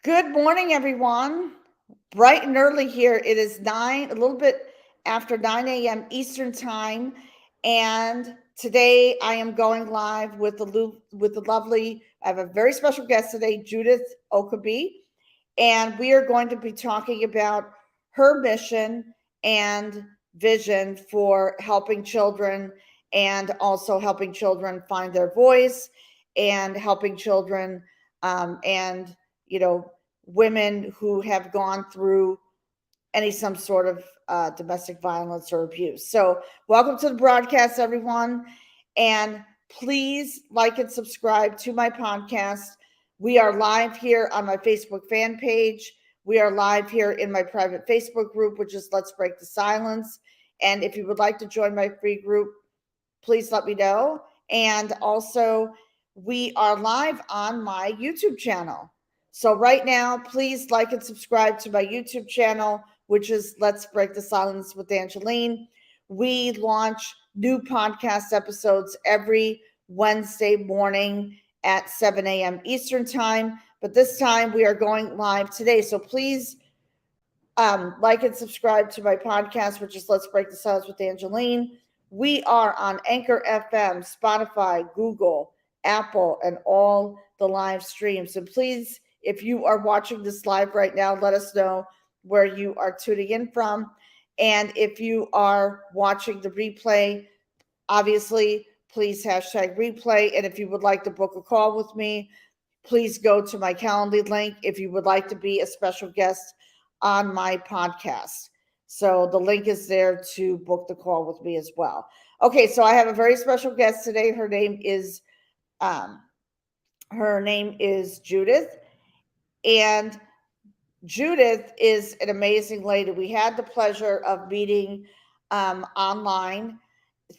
Good morning, everyone. Bright and early here. It is a little bit after 9 a.m. Eastern time, and today I am going live with the lovely. I have a very special guest today, Judith Okabe, and we are going to be talking about her mission and vision for helping children, and also helping children find their voice, and helping children and you know women who have gone through some sort of domestic violence or abuse. So, welcome to the broadcast, everyone. And please like and subscribe to my podcast. We are live here on my Facebook fan page. We are live here in my private Facebook group, which is Let's Break the Silence. And if you would like to join my free group, please let me know. And also, we are live on my YouTube channel. So right now, please like and subscribe to my YouTube channel, which is Let's Break the Silence with Angeline. We launch new podcast episodes every Wednesday morning at 7 a.m. Eastern time. But this time we are going live today. So please like and subscribe to my podcast, which is Let's Break the Silence with Angeline. We are on Anchor FM, Spotify, Google, Apple, and all the live streams. And please, if you are watching this live right now, let us know where you are tuning in from. And if you are watching the replay, obviously, please hashtag replay. And if you would like to book a call with me, please go to my Calendly link if you would like to be a special guest on my podcast. So the link is there to book the call with me as well. Okay, so I have a very special guest today. Her name is Judith, and Judith is an amazing lady. We had the pleasure of meeting online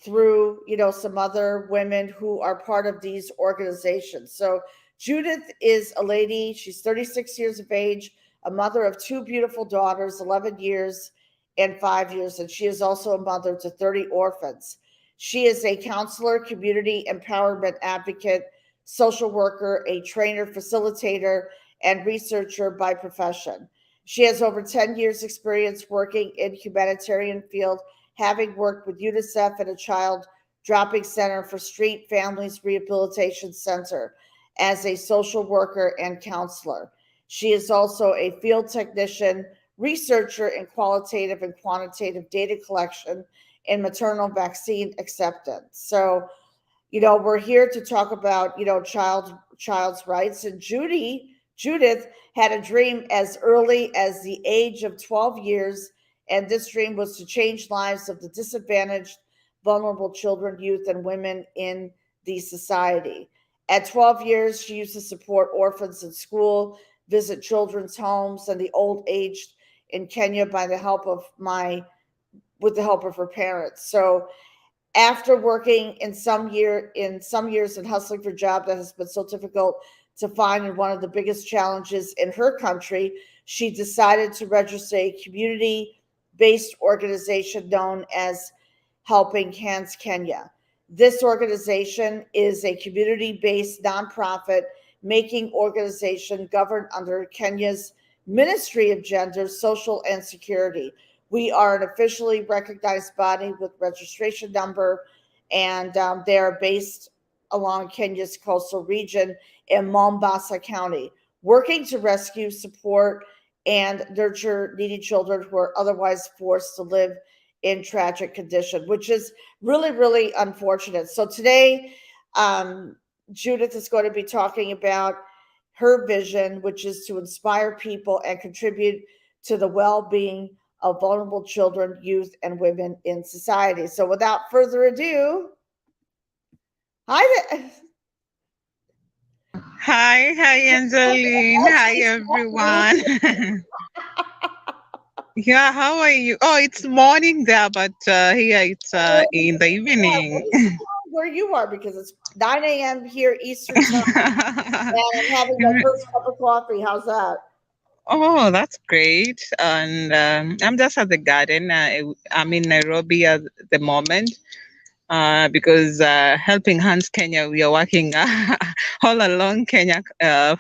through some other women who are part of these organizations. So Judith is a lady. She's 36 years of age, a mother of two beautiful daughters, 11 years and 5 years, and she is also a mother to 30 orphans. She is a counselor, community empowerment advocate, social worker, a trainer, facilitator, and researcher by profession. She has over 10 years experience working in humanitarian field, having worked with UNICEF and a child dropping center for Street Families Rehabilitation Center as a social worker and counselor. She is also a field technician, researcher in qualitative and quantitative data collection in maternal vaccine acceptance. So, we're here to talk about, child's rights. And Judith had a dream as early as the age of 12 years, and this dream was to change lives of the disadvantaged, vulnerable children, youth, and women in the society. At 12 years, she used to support orphans in school, visit children's homes, and the old aged in Kenya with the help of her parents. So after working in some years and hustling for a job that has been so difficult to find, and one of the biggest challenges in her country, she decided to register a community-based organization known as Helping Hands Kenya. This organization is a community-based nonprofit making organization governed under Kenya's Ministry of Gender, Social, and Security. We are an officially recognized body with registration number, and they are based along Kenya's coastal region in Mombasa County, working to rescue, support, and nurture needy children who are otherwise forced to live in tragic condition, which is really, really unfortunate. So today, Judith is going to be talking about her vision, which is to inspire people and contribute to the well-being of vulnerable children, youth, and women in society. So without further ado, hi there. Hi, Angeline. Hi, everyone. Yeah, how are you? Oh, it's morning there, but here it's in the evening. Where you are, because it's 9 a.m. here Eastern time, and I'm having my first cup of coffee. How's that? Oh, that's great. And I'm just at the garden. I'm in Nairobi at the moment. because Helping Hands Kenya, we are working all along Kenya,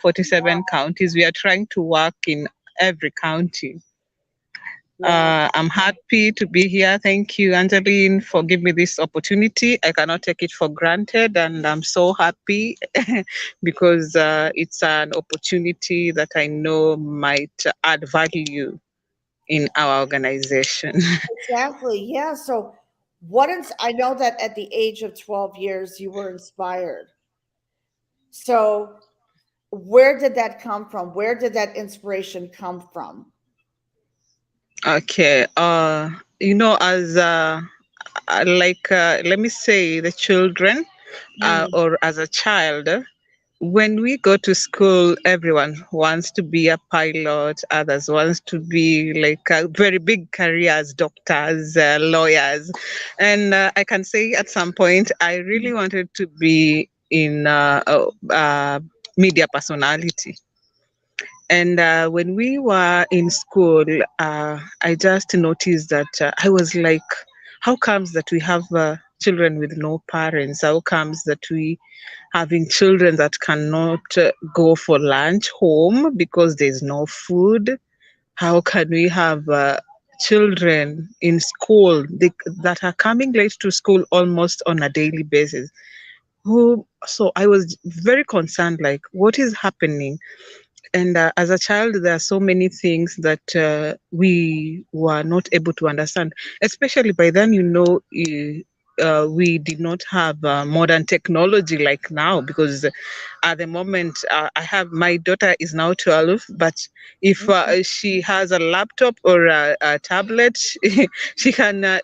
47 counties. We are trying to work in every county. Yeah, I'm happy to be here. Thank you, Angeline, for giving me this opportunity. I cannot take it for granted, and I'm so happy because it's an opportunity that I know might add value in our organization. exactly. Yeah. So, I know that at the age of 12 years, you were inspired. So, where did that come from? Where did that inspiration come from? Okay. As let me say, the children, Mm, or as a child, when we go to school, everyone wants to be a pilot, others wants to be like a very big careers, doctors, lawyers. And I can say at some point I really wanted to be in media personality. And when we were in school, I just noticed that I was like, how comes that we have children with no parents? How comes that we having children that cannot go for lunch home because there's no food? How can we have children in school that are coming late to school almost on a daily basis? So I was very concerned, like, what is happening? And as a child, there are so many things that we were not able to understand, especially by then, we did not have modern technology like now, because at the moment, I have my daughter is now 12, but if she has a laptop or a tablet, she can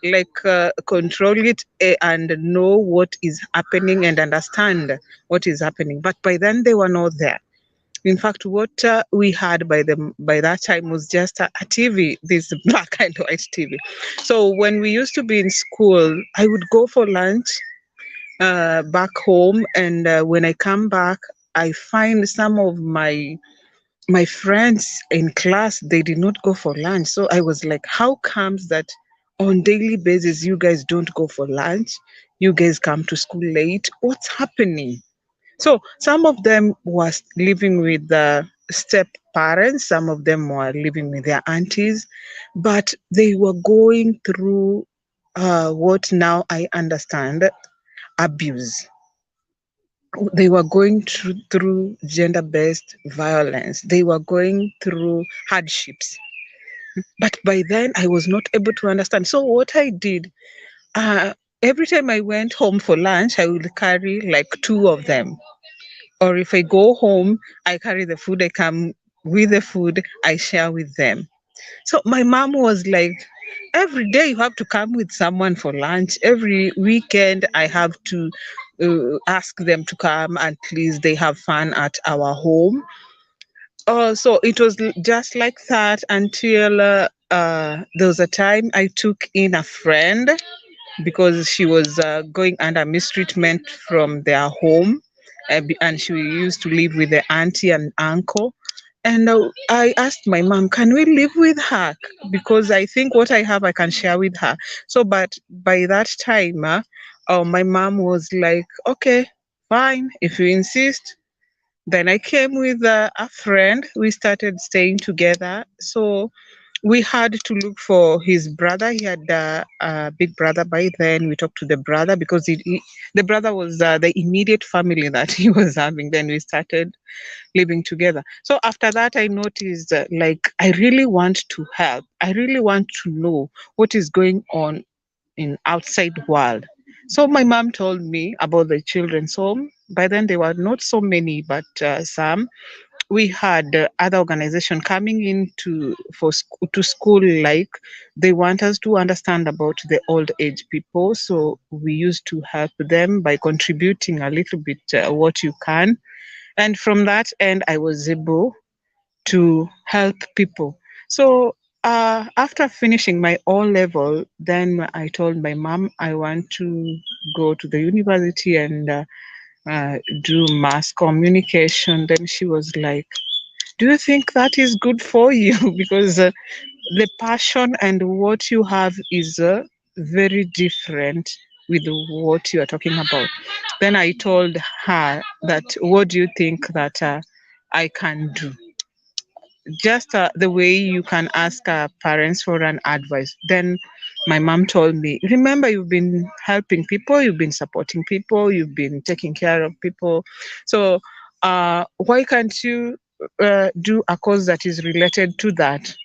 control it, and know what is happening and understand what is happening. But by then, they were not there. In fact, what we had by that time was just a TV, this black and white TV. So when we used to be in school, I would go for lunch back home, and when I come back, I find some of my friends in class, they did not go for lunch. So I was like, how comes that on daily basis you guys don't go for lunch? You guys come to school late. What's happening? So some of them was living with the step parents, some of them were living with their aunties, but they were going through what now I understand, abuse. They were going through gender based violence. They were going through hardships. But by then, I was not able to understand. So, what I did, every time I went home for lunch, I would carry like two of them. Or if I go home, I carry the food, I come with the food, I share with them. So my mom was like, every day you have to come with someone for lunch. Every weekend, I have to ask them to come, and please, they have fun at our home. So it was just like that until there was a time I took in a friend because she was going under mistreatment from their home, and she used to live with the auntie and uncle. And I asked my mom, can we live with her? Because I think what I have, I can share with her. So, but by that time, my mom was like, okay, fine, if you insist. Then I came with a friend. We started staying together. So we had to look for his brother. He had a big brother by then. We talked to the brother because the brother was the immediate family that he was having. Then we started living together. So after that, I noticed like I really want to help. I really want to know what is going on in outside world. So my mom told me about the children's home. By then there were not so many, but some. We had other organization coming in to school, like they want us to understand about the old age people. So we used to help them by contributing a little bit what you can, and from that end I was able to help people. So after finishing my O level, then I told my mom I want to go to the university and uh, do mass communication. Then she was like, do you think that is good for you? Because the passion and what you have is very different with what you are talking about. Then I told her that, what do you think that I can do? Just the way you can ask parents for an advice. Then my mom told me, remember, you've been helping people, you've been supporting people, you've been taking care of people. So why can't you do a course that is related to that?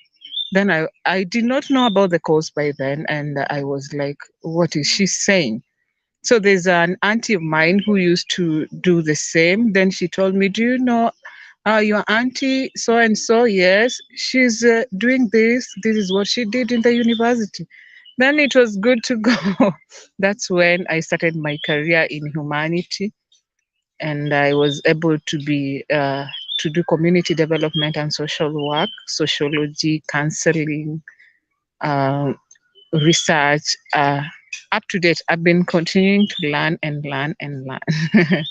Then I did not know about the course by then, and I was like, what is she saying? So there's an auntie of mine who used to do the same. Then she told me, do you know your auntie so and so? Yes, she's doing this. This is what she did in the university. Then it was good to go. That's when I started my career in humanity, and I was able to do community development and social work, sociology, counseling, uh, research. Up to date, I've been continuing to learn and learn and learn.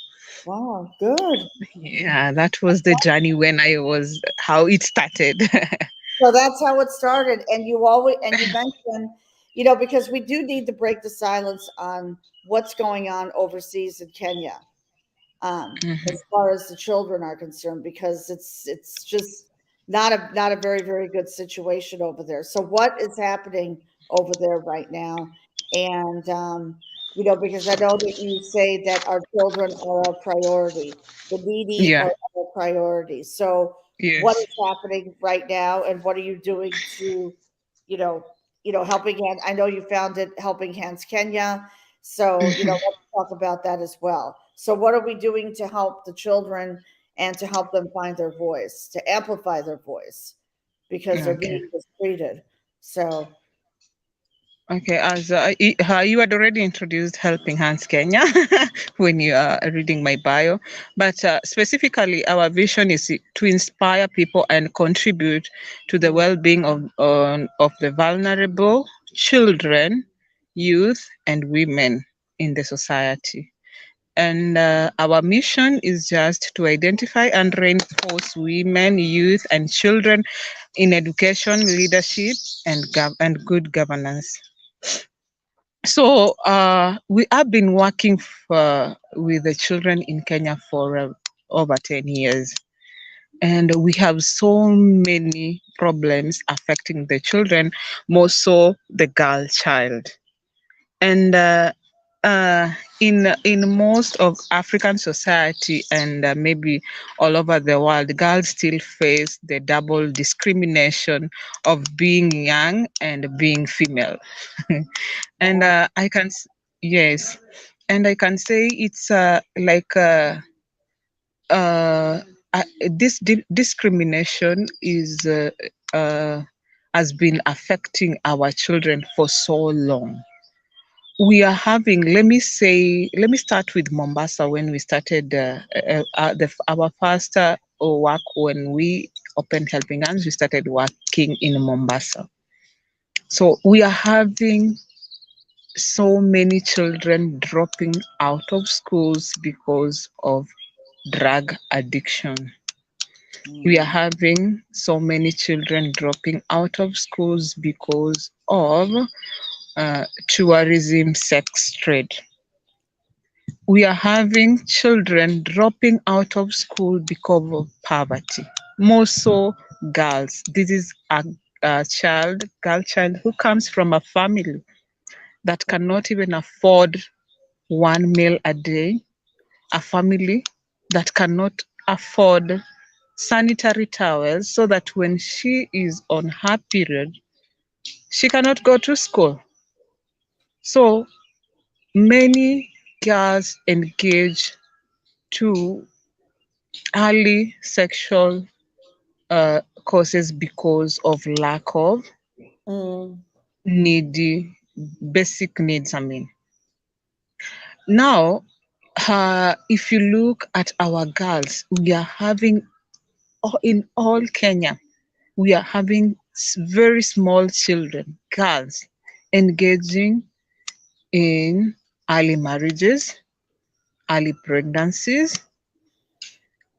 Wow, good. Yeah, that was the journey when I was how it started. So that's how it started. And you mentioned, because we do need to break the silence on what's going on overseas in Kenya, Mhm. as far as the children are concerned, because it's just not a very, very good situation over there. So what is happening over there right now? And because I know that you say that our children are our priority, the needy Yeah. are our priority. So what Yes. is happening right now, and what are you doing to, you know, helping hand? I know you founded Helping Hands Kenya, so let's talk about that as well. So, what are we doing to help the children and to help them find their voice, to amplify their voice, because they're Okay. being mistreated? So, Okay, as you had already introduced Helping Hands Kenya when you are reading my bio, but specifically, our vision is to inspire people and contribute to the mm, well-being of the vulnerable, children, youth, and women in the society. And our mission is just to identify and reinforce women, youth, and children in education, leadership, and good governance. So we have been working with the children in Kenya for over 10 years. And we have so many problems affecting the children, more so the girl child. And in most of African society and maybe all over the world, girls still face the double discrimination of being young and being female. And wow. yes, and I can say it's uh, this discrimination is uh, has been affecting our children for so long. We are having, let me start with Mombasa. When we started our first work, when we opened Helping Hands, we started working in Mombasa. So we are having so many children dropping out of schools because of drug addiction. We are Mm, having so many children dropping out of schools because of tourism, sex trade. We are having children dropping out of school because of poverty. More so, girls. This is a girl child who comes from a family that cannot even afford one meal a day, a family that cannot afford sanitary towels, so that when she is on her period, she cannot go to school. So many girls engage to early sexual causes because of lack of mm, needy basic needs. I mean, now if you look at our girls, we are having in all Kenya, we are having very small children, girls, engaging in early marriages, early pregnancies,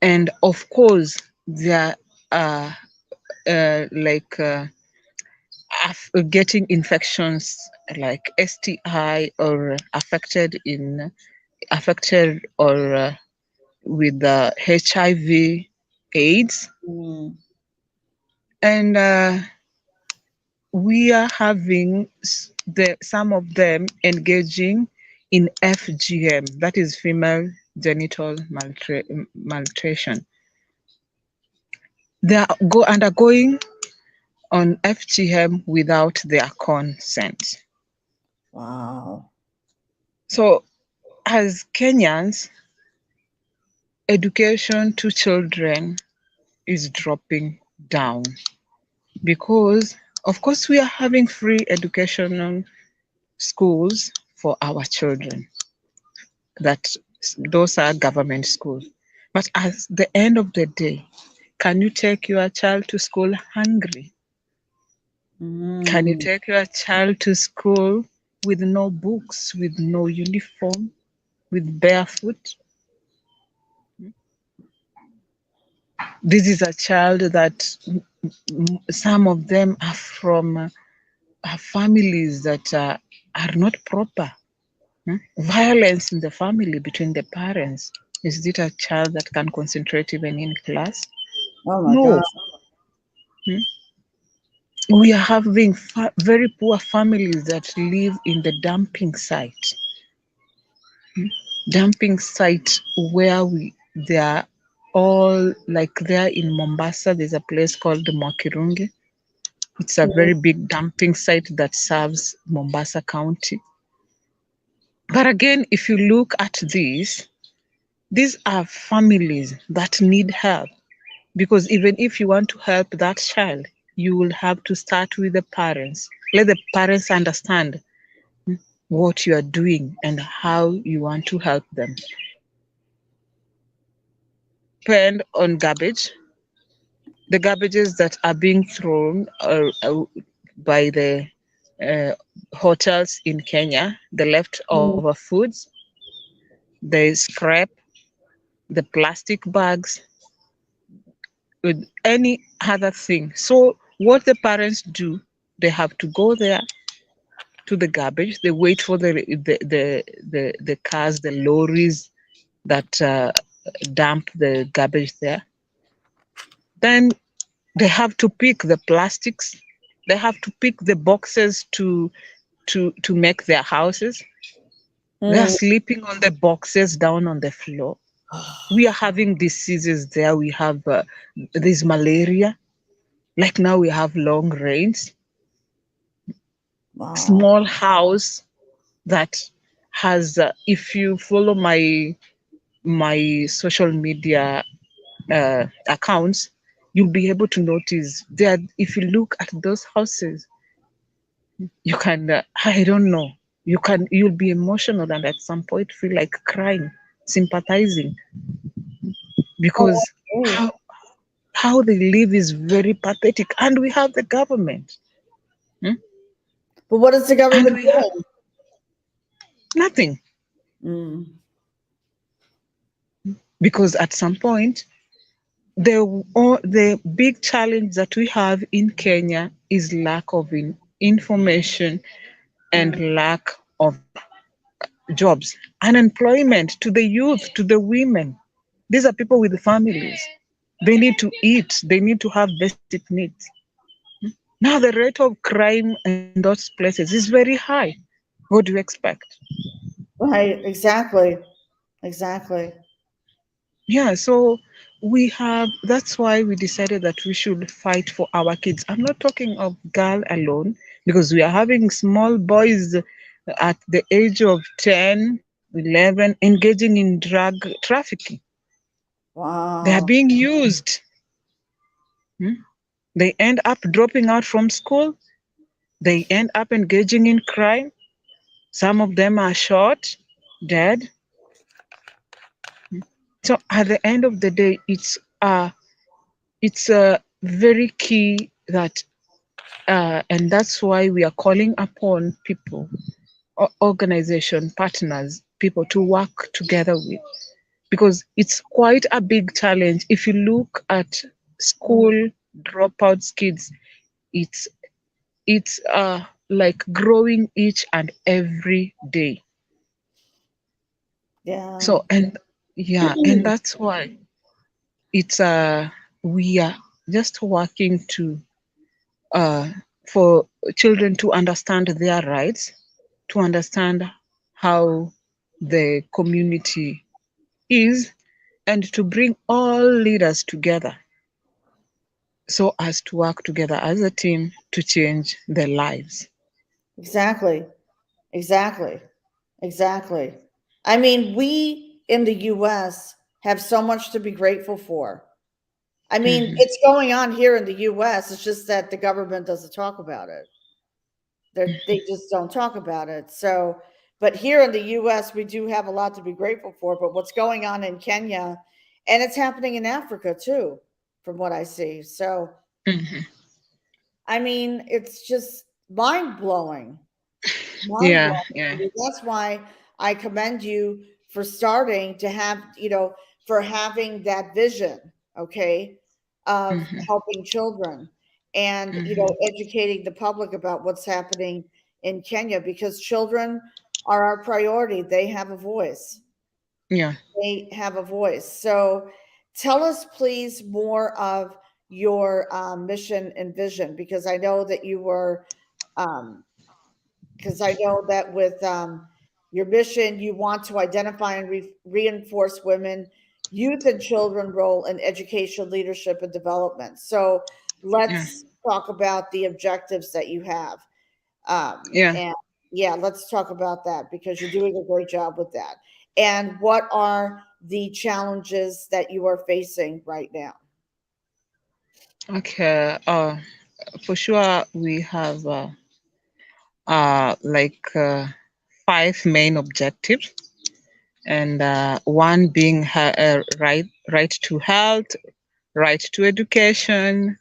and of course, there are like getting infections like STI, or affected or with HIV, AIDS, Mm. and we are having some of them engaging in FGM, that is female genital maltreatment. They are undergoing on FGM without their consent. Wow. So, as Kenyans, education to children is dropping down because, of course, we are having free educational schools for our children. That those are government schools. But at the end of the day, can you take your child to school hungry? Can you Mm. take your child to school with no books, with no uniform, with barefoot? This is a child that some of them are from families that are not proper. Violence in the family between the parents. Is it a child that can concentrate even in class? Oh my No. gosh. Hmm? We are having very poor families that live in the dumping site. Dumping site where they are all like there in Mombasa. There's a place called Mwakirunge. It's a Mm. very big dumping site that serves Mombasa County. But again, if you look at these are families that need help, because even if you want to help that child, you will have to start with the parents. Let the parents understand what you are doing and how you want to help them. Depend on garbage, the garbages that are being thrown by the uh, hotels in Kenya, the Mm. leftover foods, the scrap, the plastic bags, with any other thing. So what the parents do, they have to go there to the garbage. They wait for the cars, the lorries that dump the garbage there. Then they have to pick the plastics. They have to pick the boxes to make their houses. They are Mm. sleeping on the boxes down on the floor. We are having diseases there. We have this malaria. Like now we have long rains. Wow. Small house that has if you follow my social media accounts, you'll be able to notice that if you look at those houses, you can I don't know, you'll be emotional and at some point feel like crying, sympathizing, Oh, because okay. how they live is very pathetic, and we have the government, hmm? But what is the And government we have doing? nothing, Mm. because at some point the big challenge that we have in Kenya is lack of information Mm. and lack of jobs, unemployment to the youth, to the women. These are people with families. They need to eat, they need to have basic needs. Now, the rate of crime in those places is very high. What do you expect? Right. Exactly. Exactly. Yeah, so that's why we decided that we should fight for our kids. I'm not talking of girl alone, because we are having small boys at the age of 10, 11 engaging in drug trafficking. They are Wow. being used. Hmm? They end up dropping out from school. They end up engaging in crime. Some of them are shot, dead. So at the end of the day, it's very key that, and that's why we are calling upon people, organization partners, people to work together with, because it's quite a big challenge. If you look at Mm. school dropouts kids, it's it's like growing each and every day. Yeah. So and yeah, and that's why it's we are just working to uh for children to understand their rights, to understand how the community is, and to bring all leaders together so as to work together as a team to change their lives. Exactly. Exactly. Exactly. I mean, we in the US have so much to be grateful for. I mean, Hmm. it's going on here in the US. It's just that the government doesn't talk about it. They just don't talk about it. So, but here in the US, we do have a lot to be grateful for. But what's going on in Kenya, and it's happening in Africa too, from what I see. So, Hmm. I mean, it's just mind blowing. Mind Yeah, blowing. I yeah. mean, that's why I commend you for starting to have, for having that vision, okay, of Hmm. helping children and, Hmm. educating the public about what's happening in Kenya because children are our priority. They have a voice. Yeah. They have a voice. So tell us, please, more of your mission and vision because I know that you were um, because I know that with your mission, you want to identify and reinforce women, youth, and children role in education, leadership, and development. So Yeah. let's talk about the objectives that you have. Yeah. And yeah, let's talk about that because you're doing a great job with that. And what are the challenges that you are facing right now? Okay. For sure, we have like five main objectives, and one being right to health, right to education,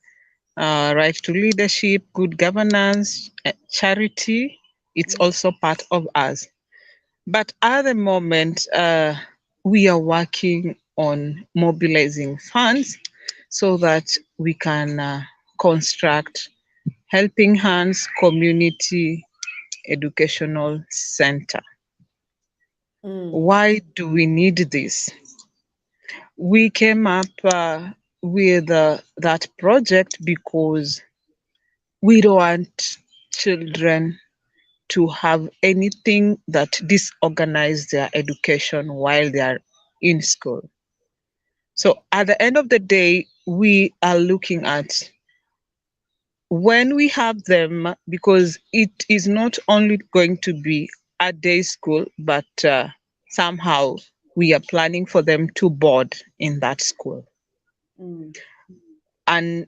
right to leadership, good governance, charity. It's also part of us. But at the moment, we are working on mobilizing funds so that we can construct Helping Hands Community Educational Center. Mm, Why do we need this? We came up with that project because we don't want children to have anything that disorganize their education while they are in school. So at the end of the day, we are looking at when we have them, because it is not only going to be a day school, but somehow we are planning for them to board in that school. mm, And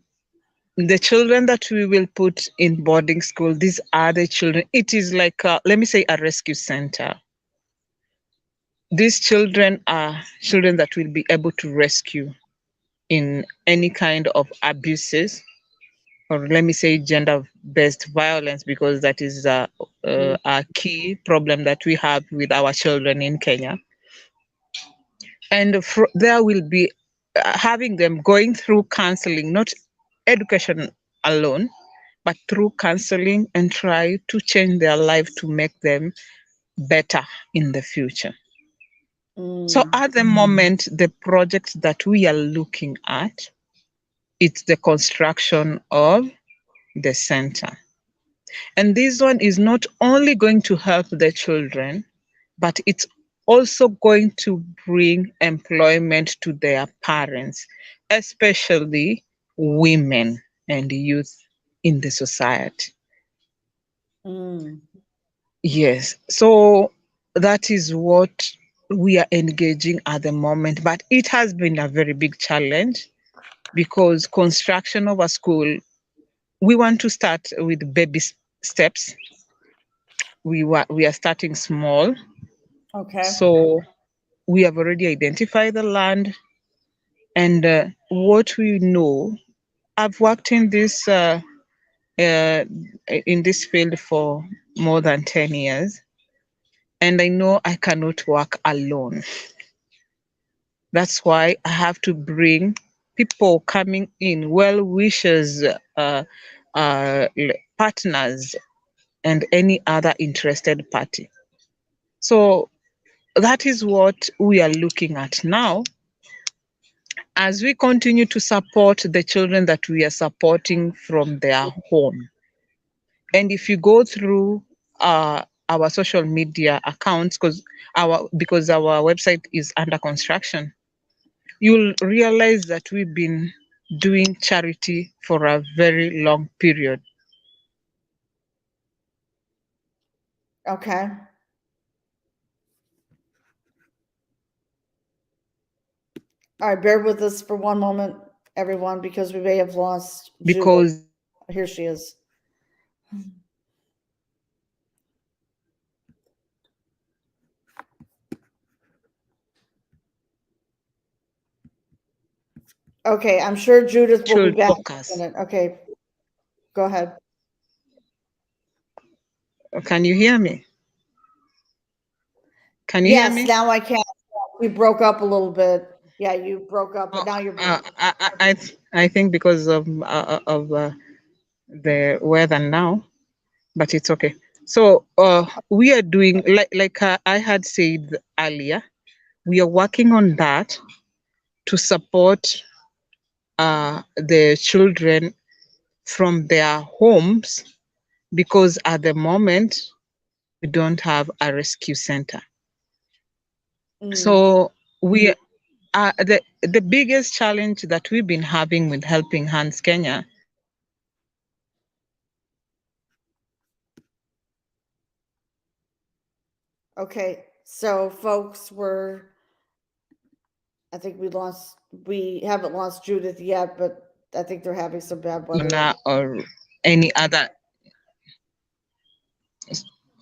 the children that we will put in boarding school, these are the children. It is like, let me say, a rescue center. These children are children that will be able to rescue in any kind of abuses, or let me say gender based violence, because that is mm, a key problem that we have with our children in Kenya. And there will be having them going through counseling, not education alone, but through counseling and try to change their life to make them better in the future. So mm, at the moment, the project that we are looking at, it's the construction of the center. And this one is not only going to help the children, but it's also going to bring employment to their parents, especially women and youth in the society. mm, Yes. So that is what we are engaging at the moment. But it has been a very big challenge because construction of a school, we want to start with baby steps. We are starting small. okay. So we have already identified the land, and what we know, I've worked uh, in this field for more than 10 years, and I know I cannot work alone. That's why I have to bring people coming in, well wishers, partners and any other interested party. So that is what we are looking at now as we continue to support the children that we are supporting from their home. And if you go through our social media accounts, because our website is under construction, you'll realize that we've been doing charity for a very long period. Okay. All right, bear with us for one moment, everyone, because we may have lost Judith. Because Here she is. Okay, I'm sure Judith will be should back focus. in a minute. Okay, go ahead. Can you hear me? Can you hear Yes, me? now I can. We broke up a little bit. Yeah, you broke up, but Oh, now you're back. I think because of the weather now, but it's okay. So we are doing like I had said earlier, we are working on that to support the children from their homes because at the moment we don't have a rescue center. Mm, So we the biggest challenge that we've been having with Helping Hands Kenya okay, so folks, I think we haven't lost Judith yet, but I think they're having some bad weather. or any other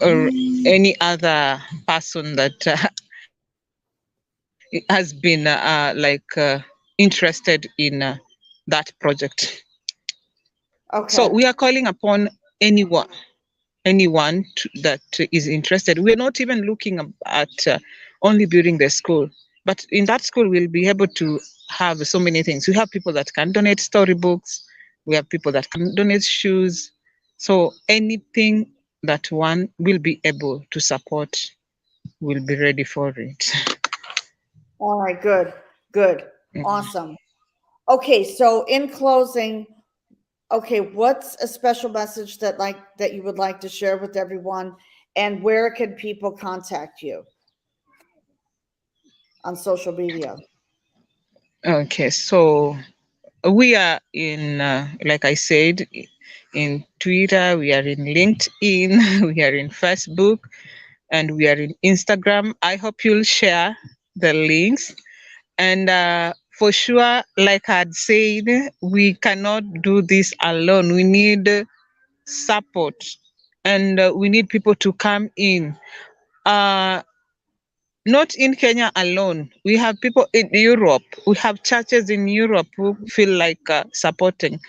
or any other person that has been interested in that project. So Okay. we are calling upon anyone that is interested. We're not even looking at only building the school, but in that school we'll be able to have so many things. We have people that can donate storybooks. We have people that can donate shoes. So anything that one will be able to support, will be ready for it. All right, good, good, awesome. Okay, so in closing, okay, what's a special message that you would like to share with everyone, and where can people contact you on social media? Okay, so we are in, like I said, in Twitter, we are in LinkedIn, we are in Facebook, and we are in Instagram. I hope you'll share the links. And for sure, like I'd said, we cannot do this alone. We need support and we need people to come in. Uh, Not in Kenya alone. We have people in Europe. We have churches in Europe who feel like supporting.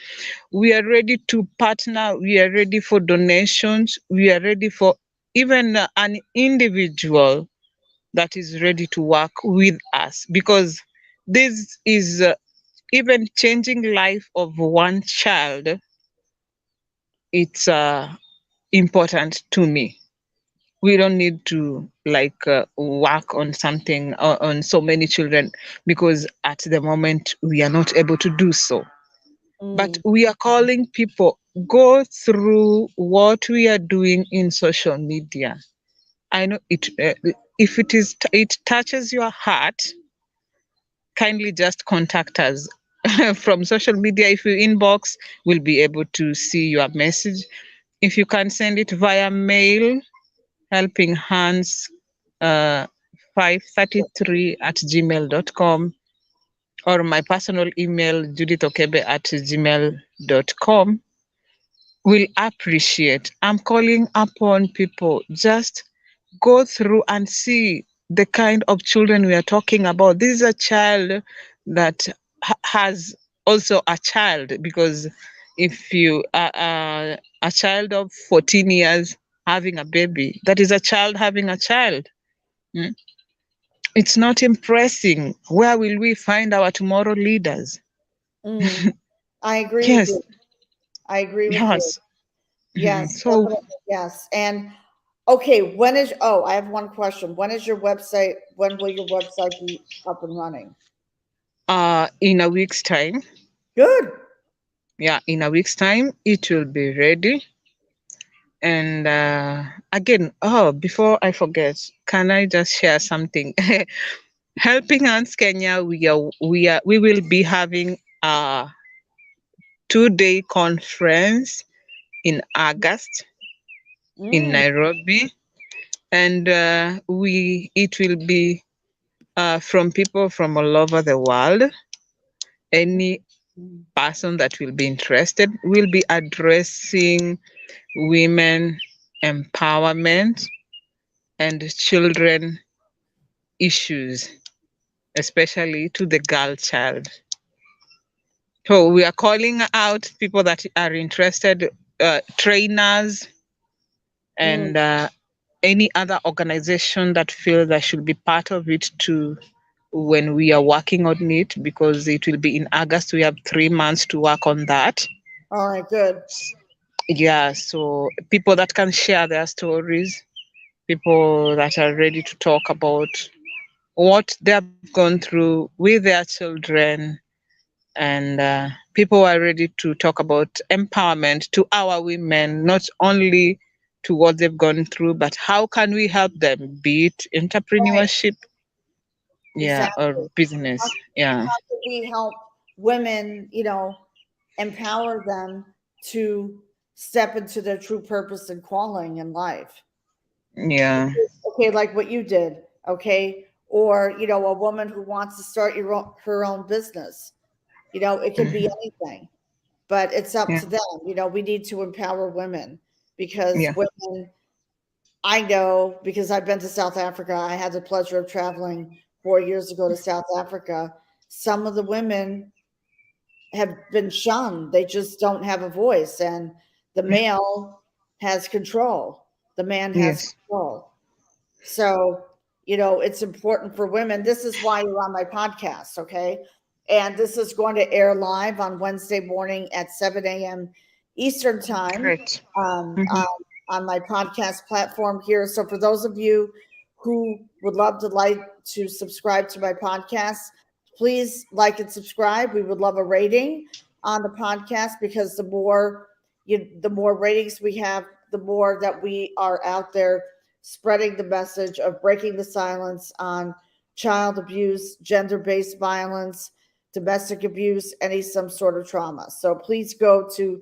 We are ready to partner. We are ready for donations. We are ready for even an individual that is ready to work with us because this is even changing life of one child. It's important to me. We don't need to work on something on so many children because at the moment we are not able to do so, but Mm, we are calling people go through what we are doing in social media. I know it if it touches your heart, kindly just contact us from social media. If you inbox, we'll be able to see your message. If you can send it via mail, helping hands 533@gmail.com, or my personal email judithokebe@gmail.com. Will appreciate. I'm calling upon people, just go through and see the kind of children we are talking about. This is a child that has also a child, because if you are a child of 14 years having a baby, that is a child having a child. Mm. It's not impressing. Where will we find our tomorrow leaders? mm. I agree with Yes, you. I agree with you. yes. Yes, So definitely. Yes. And okay, I have one question. When will your website be up and running? in a week's time, Good. yeah, in a week's time, it will be ready. And again, oh, before I forget, can I just share something? Helping Hands Kenya, we will be having a 2-day conference in August in Mm. Nairobi, and we it will be from people from all over the world. Any Mm. person that will be interested will be addressing women empowerment and children issues, especially to the girl child. So we are calling out people that are interested, trainers, Mm. and any other organization that feel that should be part of it too when we are working on it, because it will be in August. We have 3 months to work on that. All right, good. Yeah, so people that can share their stories, people that are ready to talk about what they have gone through with their children, and people are ready to talk about empowerment to our women, not only to what they've gone through, but how can we help them, be it Right. entrepreneurship, yeah, or Exactly. business, yeah, How could we help women, empower them to step into their true purpose and calling in life? yeah, Okay, like what you did, okay? Or, a woman who wants to start her own business. It could be mhm, anything, but it's up yeah, to them. We need to empower women because yeah, women, I know because I've been to South Africa. I had the pleasure of traveling 4 years ago to South Africa. Some of the women have been shunned. They just don't have a voice, and the male has control. The man has yes, control. So, it's important for women. This is why you're on my podcast, okay? And this is going to air live on Wednesday morning at 7 a.m. Eastern time great, um, hmm, on, on my podcast platform here. So, for those of you who would love to subscribe to my podcast, please like and subscribe. We would love a rating on the podcast because the more ratings we have, the more that we are out there spreading the message of breaking the silence on child abuse, gender based violence, domestic abuse, some sort of trauma. So please go to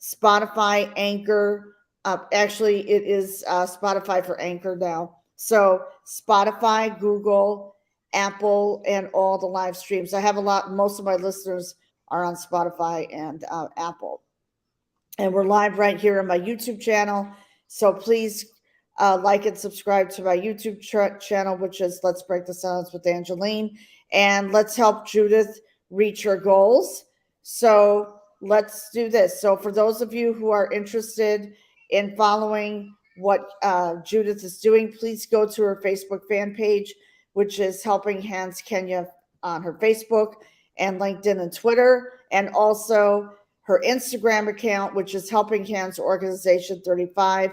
Spotify, Anchor. Actually, it is Spotify for Anchor now. So Spotify, Google, Apple, and all the live streams. Most of my listeners are on Spotify and Apple, and we're live right here on my YouTube channel. So please like and subscribe to my YouTube channel, which is Let's Break the Silence with Angeline, and let's help Judith reach her goals. So let's do this. So for those of you who are interested in following what Judith is doing, please go to her Facebook fan page, which is Helping Hands Kenya on her Facebook and LinkedIn and Twitter, and also her Instagram account, which is Helping Hands Organization 35,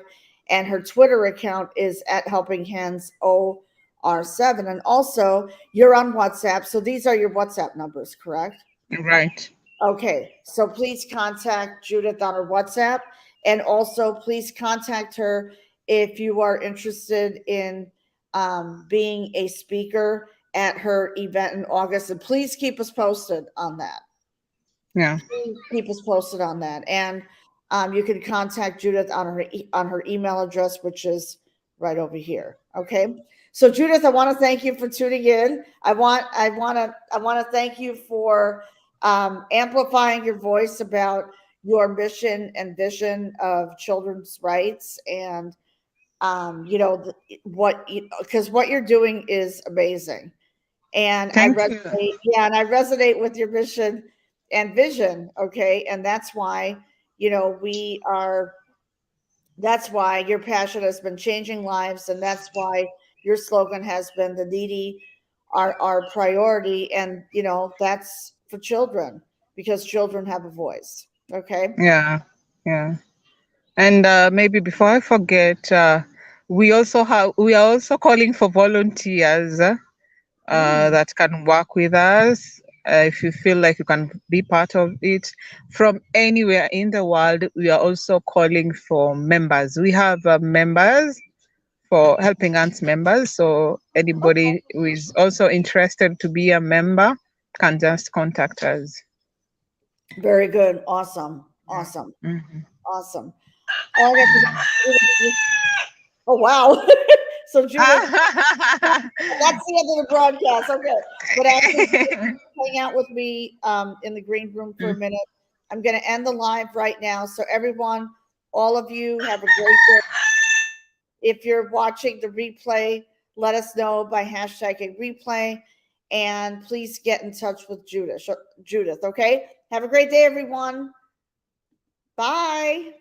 and her Twitter account is at Helping Hands OR7. And also, you're on WhatsApp, so these are your WhatsApp numbers, correct? right, Okay, so please contact Judith on her WhatsApp, and also please contact her if you are interested in being a speaker at her event in August. And please keep us posted on that. yeah, Keep us posted on that. And you can contact Judith on her email address, which is right over here. Okay. So Judith, I want to thank you for tuning in. I want to thank you for amplifying your voice about your mission and vision of children's rights, and because what you're doing is amazing, and thank you, I resonate with your mission and vision. Okay. And that's why, we are, that's why your passion has been changing lives. And that's why your slogan has been the needy are our priority. And, that's for children because children have a voice. Okay. yeah, yeah, And maybe before I forget, we are also calling for volunteers that can work with us. If you feel like you can be part of it from anywhere in the world, we are also calling for members. We have members for Helping Hands members. So Okay. anybody who is also interested to be a member can just contact us. Very good. Awesome. Awesome. Mhm. Awesome. All I got to say, oh wow. So Judith, that's the end of the broadcast. Okay. But after hang out with me in the green room for a minute, I'm going to end the live right now. So everyone, all of you have a great day. If you're watching the replay, let us know by hashtagging replay. And please get in touch with Judith. Okay. Have a great day, everyone. Bye.